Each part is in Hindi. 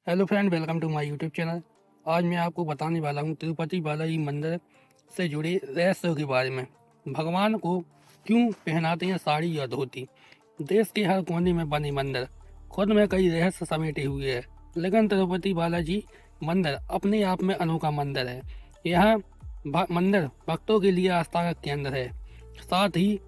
Hello friend, welcome to my YouTube channel. आज मैं आपको बताने वाला हूँ तिरुपति बालाजी मंदिर से जुड़े रहस्यों के बारे में। भगवान को क्यों पहनाते हैं साड़ी या धोती। देश के हर कोने में बने मंदिर खुद में कई रहस्य समेटे हुए हैं, लेकिन तिरुपति बालाजी मंदिर अपने आप में अनोखा मंदिर है। यह मंदिर भक्तों के लिए आस्था का केंद्र है। साथ ही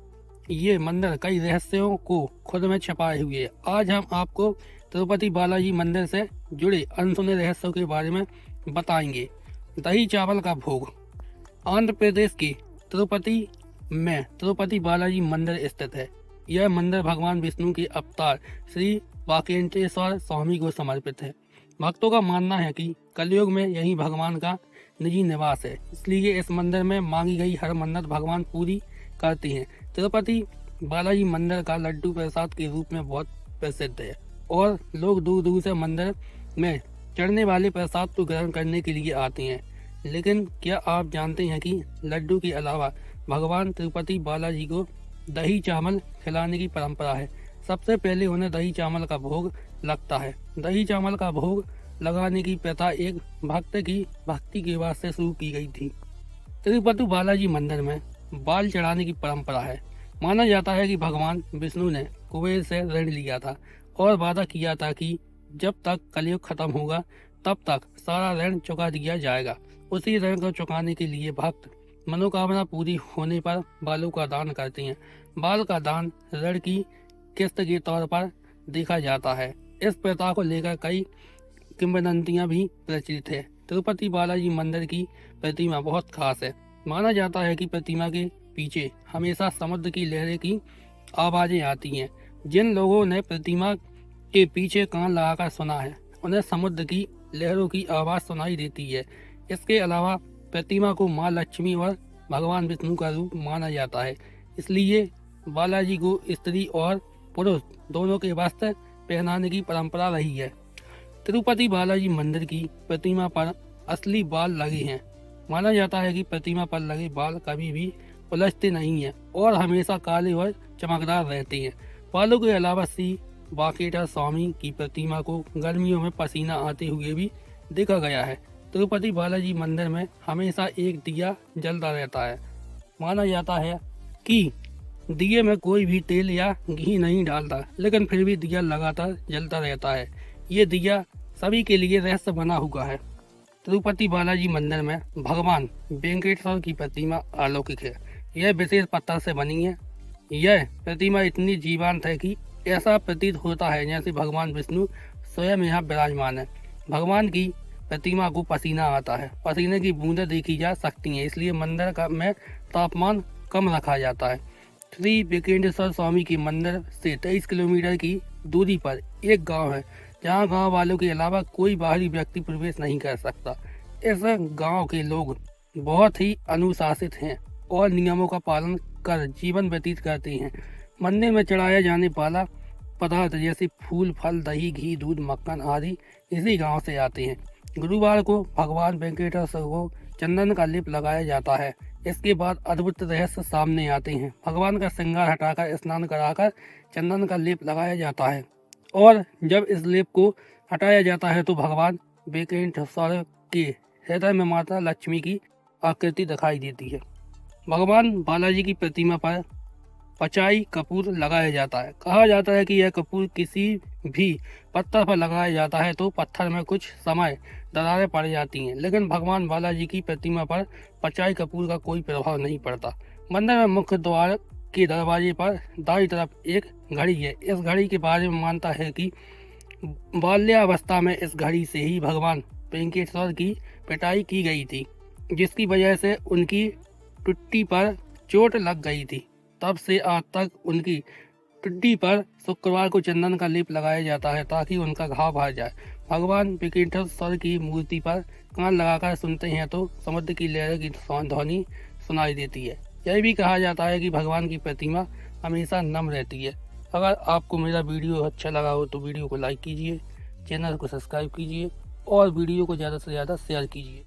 ये मंदिर कई रहस्यों को खुद में छिपाए हुए है। आज हम आपको तिरुपति बालाजी मंदिर से जुड़े अनसुने रहस्यों के बारे में बताएंगे। दही चावल का भोग। आंध्र प्रदेश के तिरुपति में तिरुपति बालाजी मंदिर स्थित है। यह मंदिर भगवान विष्णु के अवतार श्री वाकेंटेश्वर स्वामी को समर्पित है। भक्तों का मानना है कि कलयुग में यही भगवान का निजी निवास है, इसलिए इस मंदिर में मांगी गई हर मन्नत भगवान पूरी करते हैं। तिरुपति बालाजी मंदिर का लड्डू प्रसाद के रूप में बहुत प्रसिद्ध है और लोग दूर दूर से मंदिर में चढ़ने वाले प्रसाद को ग्रहण करने के लिए आते हैं। लेकिन क्या आप जानते हैं कि लड्डू के अलावा भगवान तिरुपति बालाजी को दही चावल खिलाने की परंपरा है। सबसे पहले उन्हें दही चावल का भोग लगता है। दही चावल का भोग लगाने की प्रथा एक भक्त की भक्ति के वास्ते शुरू की गई थी। तिरुपति बालाजी मंदिर में बाल चढ़ाने की परंपरा है। माना जाता है कि भगवान विष्णु ने कुबेर से ऋण लिया था और वादा किया था कि जब तक कलयुग खत्म होगा तब तक सारा ऋण चुका दिया जाएगा। उसी ऋण को चुकाने के लिए भक्त मनोकामना पूरी होने पर बालों का दान करते हैं। बाल का दान ऋण की किस्त के तौर पर देखा जाता है। इस प्रथा को लेकर कई किंवदंतियां भी प्रचलित है। तिरुपति बालाजी मंदिर की प्रतिमा बहुत खास है। माना जाता है कि प्रतिमा के पीछे हमेशा समुद्र की लहरें की आवाजें आती हैं। जिन लोगों ने प्रतिमा के पीछे कान लगाकर सुना है, उन्हें समुद्र की लहरों की आवाज सुनाई देती है। इसके अलावा प्रतिमा को माँ लक्ष्मी और भगवान विष्णु का रूप माना जाता है, इसलिए बालाजी को स्त्री और पुरुष दोनों के वस्त्र पहनाने की परंपरा रही है। तिरुपति बालाजी मंदिर की प्रतिमा पर असली बाल लगे हैं। माना जाता है कि प्रतिमा पर लगे बाल कभी भी उलझते नहीं हैं और हमेशा काले और चमकदार रहते हैं। बालों के अलावा श्री वाकेटा स्वामी की प्रतिमा को गर्मियों में पसीना आते हुए भी देखा गया है। तिरुपति बालाजी मंदिर में हमेशा एक दिया जलता रहता है। माना जाता है कि दिए में कोई भी तेल या घी नहीं डालता, लेकिन फिर भी दिया लगातार जलता रहता है। ये दिया सभी के लिए रहस्य बना हुआ है। तिरुपति बालाजी मंदिर में भगवान वेंकटेश्वर की प्रतिमा अलौकिक है। यह विशेष पत्थर से बनी है। यह प्रतिमा इतनी जीवंत है कि ऐसा प्रतीत होता है जैसे भगवान विष्णु स्वयं यहाँ विराजमान है। भगवान की प्रतिमा को पसीना आता है। पसीने की बूंदें देखी जा सकती हैं, इसलिए मंदिर में तापमान कम रखा जाता है। श्री वेंकटेश्वर स्वामी के मंदिर से 23 किलोमीटर की दूरी पर एक गांव है, जहां गांव वालों के अलावा कोई बाहरी व्यक्ति प्रवेश नहीं कर सकता। इस गांव के लोग बहुत ही अनुशासित हैं और नियमों का पालन कर जीवन व्यतीत करते हैं। मंदिर में चढ़ाया जाने वाला पदार्थ जैसे फूल, फल, दही, घी, दूध, मक्खन आदि इसी गांव से आते हैं। गुरुवार को भगवान वेंकटेश्वर को चंदन का लेप लगाया जाता है। इसके बाद अद्भुत रहस्य सामने आते हैं। भगवान का श्रृंगार हटाकर स्नान कराकर चंदन का लेप लगाया जाता है और जब इस लेप को हटाया जाता है तो भगवान वेंकटेश्वर के हृदय में माता लक्ष्मी की आकृति दिखाई देती है। भगवान बालाजी की प्रतिमा पर पचाई कपूर लगाया जाता है। कहा जाता है कि यह कपूर किसी भी पत्थर पर लगाया जाता है तो पत्थर में कुछ समय दरारें पड़ जाती हैं, लेकिन भगवान बालाजी की प्रतिमा पर पचाई कपूर का कोई प्रभाव नहीं पड़ता। मंदिर में मुख्य द्वार के दरवाजे पर दाईं तरफ एक घड़ी है। इस घड़ी के बारे में मानता है कि बाल्यावस्था में इस घड़ी से ही भगवान वेंकटेश्वर की पिटाई की गई थी, जिसकी वजह से उनकी टुट्टी पर चोट लग गई थी। तब से आज तक उनकी टुट्टी पर शुक्रवार को चंदन का लेप लगाया जाता है ताकि उनका घाव भर जाए। भगवान वेंकटेश्वर की मूर्ति पर कान लगाकर सुनते हैं तो समुद्र की लहरों की ध्वनि सुनाई देती है। यह भी कहा जाता है कि भगवान की प्रतिमा हमेशा नम रहती है। अगर आपको मेरा वीडियो अच्छा लगा हो तो वीडियो को लाइक कीजिए, चैनल को सब्सक्राइब कीजिए और वीडियो को ज़्यादा से ज़्यादा शेयर कीजिए।